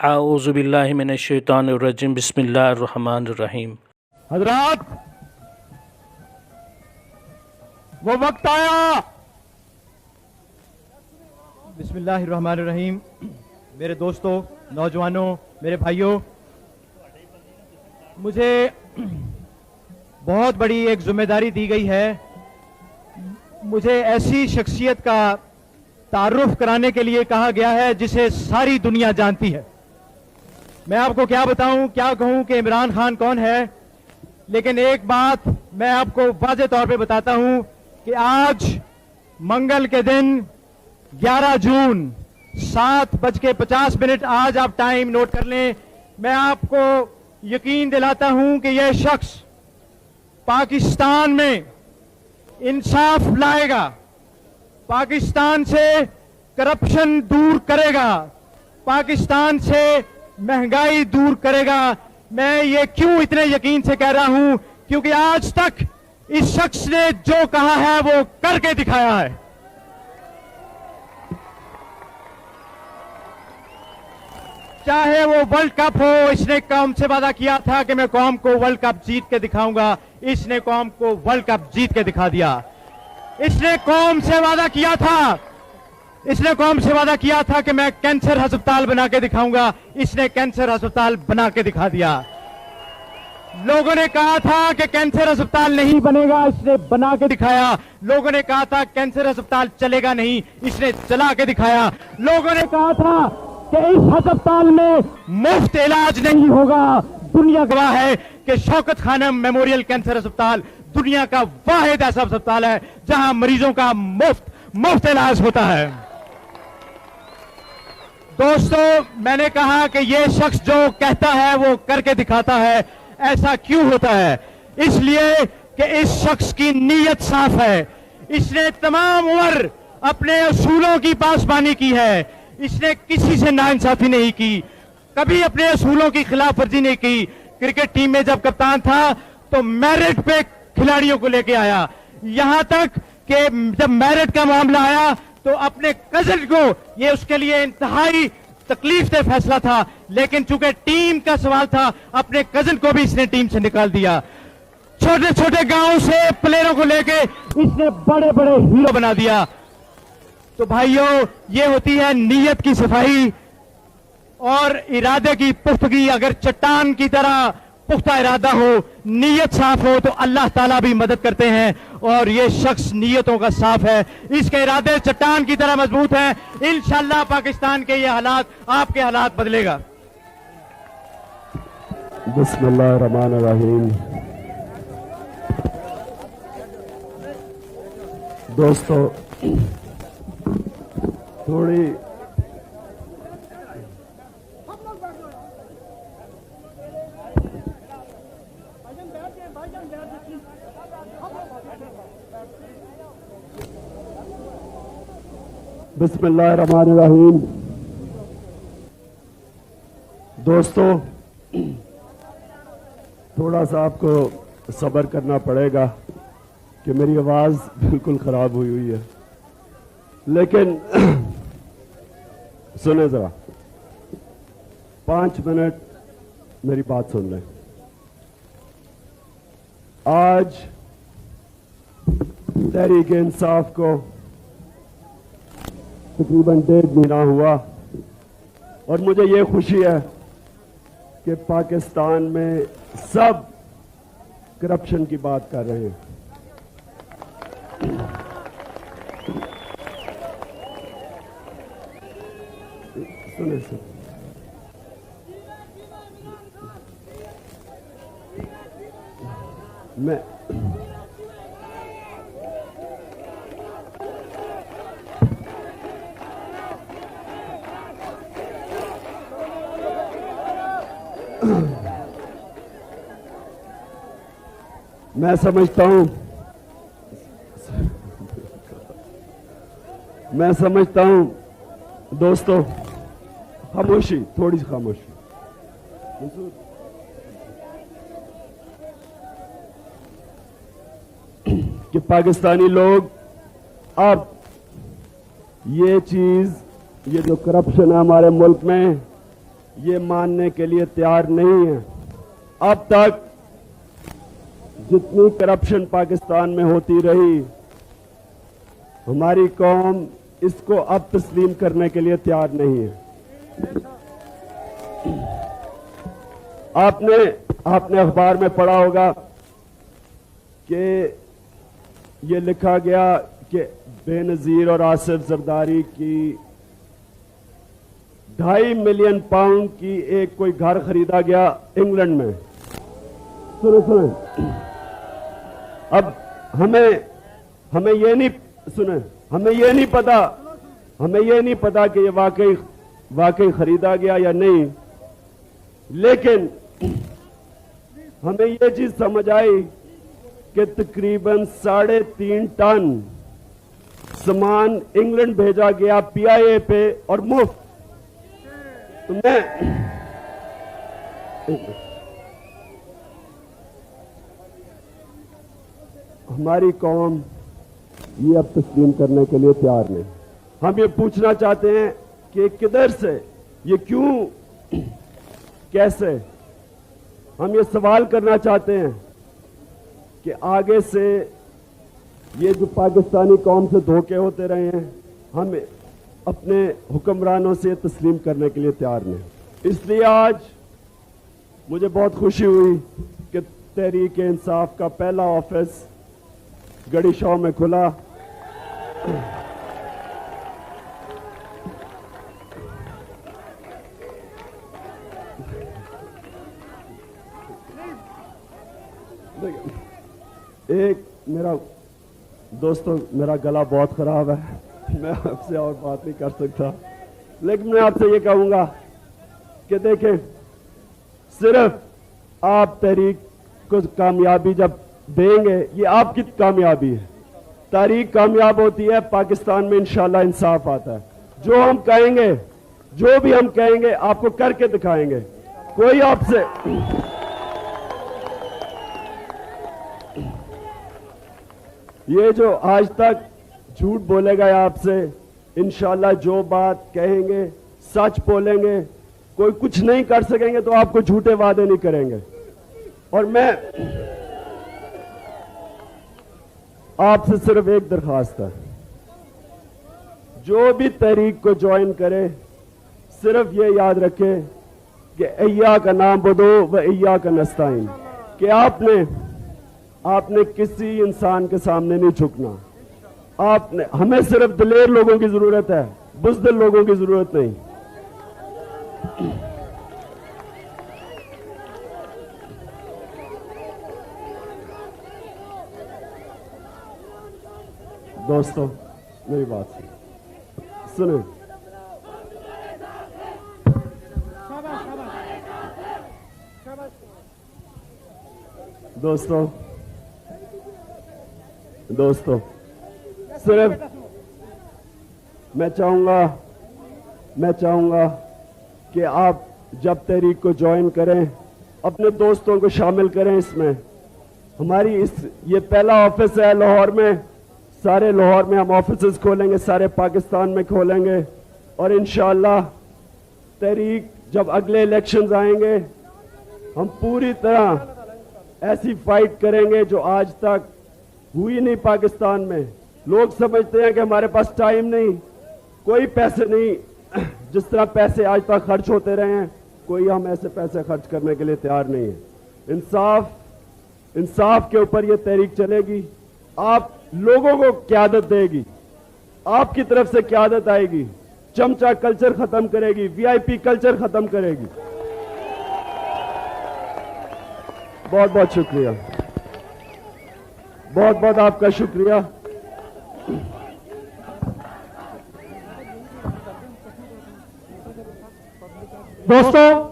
आऊज़ुबिल्लाहि मिनश्शैतानिर्रजीम बिस्मिल्लाहिर्रहमानिर्रहीम। हजरात, वो वक्त आया। बिस्मिल्लाहिर्रहमानिर्रहीम। मेरे दोस्तों, नौजवानों, मेरे भाइयों, मुझे बहुत बड़ी एक जिम्मेदारी दी गई है। मुझे ऐसी शख्सियत का तारुफ कराने के लिए कहा गया है जिसे सारी दुनिया जानती है। मैं आपको क्या बताऊं, क्या कहूं कि इमरान खान कौन है, लेकिन एक बात मैं आपको वाज़े तौर पे बताता हूं कि आज मंगल के दिन 11 जून 7:50, आज आप टाइम नोट कर लें। मैं आपको यकीन दिलाता हूं कि यह शख्स पाकिस्तान में इंसाफ लाएगा, पाकिस्तान से करप्शन दूर करेगा, पाकिस्तान से महंगाई दूर करेगा। मैं ये क्यों इतने यकीन से कह रहा हूं, क्योंकि आज तक इस शख्स ने जो कहा है वो करके दिखाया है। चाहे वो वर्ल्ड कप हो, इसने कौम से वादा किया था कि मैं कौम को वर्ल्ड कप जीत के दिखाऊंगा। इसने कौम को वर्ल्ड कप जीत के दिखा दिया। इसने कौम से वादा किया था, इसने कौम से वादा किया था कि मैं कैंसर अस्पताल बना के दिखाऊंगा। इसने कैंसर अस्पताल बना के दिखा दिया। लोगों ने कहा था कि कैंसर अस्पताल नहीं बनेगा, इसने बना के दिखाया। लोगों ने कहा था कैंसर अस्पताल चलेगा नहीं, इसने चला के दिखाया। लोगों ने कहा था कि इस अस्पताल में मुफ्त इलाज नहीं होगा। दुनिया गवाह है कि शौकत खानम मेमोरियल कैंसर अस्पताल दुनिया का वाहिद ऐसा अस्पताल है जहां मरीजों का मुफ्त इलाज होता है। दोस्तों, मैंने कहा कि यह शख्स जो कहता है वो करके दिखाता है। ऐसा क्यों होता है? इसलिए कि इस शख्स की नीयत साफ है। इसने तमाम उम्र अपने असूलों की पासबानी की है। इसने किसी से नाइंसाफी नहीं की, कभी अपने असूलों की खिलाफ वर्जी नहीं की। क्रिकेट टीम में जब कप्तान था तो मेरिट पे खिलाड़ियों को लेके आया। यहां तक कि जब मेरिट का मामला आया तो अपने कजिन को, ये उसके लिए इंतहाई तकलीफ से फैसला था, लेकिन चूंकि टीम का सवाल था, अपने कजिन को भी इसने टीम से निकाल दिया। छोटे छोटे गांव से प्लेयरों को लेके इसने बड़े बड़े हीरो बना दिया। तो भाइयों, ये होती है नीयत की सफाई और इरादे की पुख्तगी। अगर चट्टान की तरह पुख्ता इरादा हो, नीयत साफ हो, तो अल्लाह ताला भी मदद करते हैं। और ये शख्स नीयतों का साफ है, इसके इरादे चट्टान की तरह मजबूत हैं। इंशाअल्लाह पाकिस्तान के ये हालात, आपके हालात बदलेगा। बिस्मिल्लाहिर्रहमानिर्रहीम। दोस्तों, थोड़ी बिस्मिल्लाहिर्रहमानिर्रहीम। दोस्तों, थोड़ा सा आपको सब्र करना पड़ेगा कि मेरी आवाज़ बिल्कुल ख़राब हुई है, लेकिन सुने ज़रा, 5 मिनट मेरी बात सुन लें। आज तहरीक इंसाफ को तकरीबन 1.5 महीना हुआ और मुझे ये खुशी है कि पाकिस्तान में सब करप्शन की बात कर रहे हैं। सुने सुने, मैं समझता हूं दोस्तों, खामोशी, थोड़ी सी खामोशी। कि पाकिस्तानी लोग अब ये चीज, ये जो करप्शन है हमारे मुल्क में, ये मानने के लिए तैयार नहीं है। अब तक जितनी करप्शन पाकिस्तान में होती रही, हमारी कौम इसको अब तस्लीम करने के लिए तैयार नहीं है। आपने अखबार में पढ़ा होगा कि ये लिखा गया कि बेनजीर और आसिफ जरदारी की 2.5 मिलियन पाउंड की एक कोई घर खरीदा गया इंग्लैंड में। सुने अब हमें ये नहीं पता कि ये वाकई खरीदा गया या नहीं, लेकिन हमें ये चीज समझ आई कि तकरीबन 3.5 टन सामान इंग्लैंड भेजा गया पीआईए पे और मुफ्त। तो हमारी कौम ये अब तस्लीम करने के लिए तैयार नहीं। हम ये पूछना चाहते हैं कि किधर से, ये क्यों, कैसे। हम ये सवाल करना चाहते हैं कि आगे से ये जो पाकिस्तानी कौम से धोखे होते रहे हैं, हम अपने हुक्मरानों से तस्लीम करने के लिए तैयार नहीं। इसलिए आज मुझे बहुत खुशी हुई कि तहरीक इंसाफ का पहला ऑफिस गड़ी शॉ में खुला। एक दोस्तों, मेरा गला बहुत खराब है, मैं आपसे और बात नहीं कर सकता, लेकिन मैं आपसे ये कहूंगा कि देखें, सिर्फ आप तहरीक को कामयाबी जब देंगे, ये आपकी कामयाबी है। तहरीक कामयाब होती है, पाकिस्तान में इंशाल्लाह इंसाफ आता है। जो भी हम कहेंगे आपको करके दिखाएंगे। कोई आपसे ये जो आज तक झूठ बोलेगा आपसे, इंशाल्लाह जो बात कहेंगे सच बोलेंगे। कोई कुछ नहीं कर सकेंगे तो आपको झूठे वादे नहीं करेंगे। और मैं आपसे सिर्फ एक दरखास्त है, जो भी तहरीक को ज्वाइन करे, सिर्फ ये याद रखे कि इय्या का नाम बदो व इय्या का नस्ताइन, कि आपने किसी इंसान के सामने नहीं झुकना। हमें सिर्फ दिलेर लोगों की जरूरत है, बुज़दिल लोगों की जरूरत नहीं। दोस्तों, मेरी बात सुने। दोस्तों, सिर्फ मैं चाहूंगा कि आप जब तहरीक को ज्वाइन करें, अपने दोस्तों को शामिल करें इसमें। हमारी ये पहला ऑफिस है लाहौर में। सारे लाहौर में हम ऑफिसेज खोलेंगे, सारे पाकिस्तान में खोलेंगे, और इंशाअल्लाह तहरीक जब अगले इलेक्शंस आएंगे, हम पूरी तरह ऐसी फाइट करेंगे जो आज तक हुई नहीं पाकिस्तान में। लोग समझते हैं कि हमारे पास टाइम नहीं, कोई पैसे नहीं। जिस तरह पैसे आज तक खर्च होते रहे हैं, कोई हम ऐसे पैसे खर्च करने के लिए तैयार नहीं है। इंसाफ के ऊपर ये तहरीक चलेगी। आप लोगों को क़यादत देगी, आपकी तरफ से क़यादत आएगी, चमचा कल्चर खत्म करेगी, वीआईपी कल्चर खत्म करेगी। बहुत बहुत शुक्रिया, बहुत बहुत आपका शुक्रिया। दोस्तों,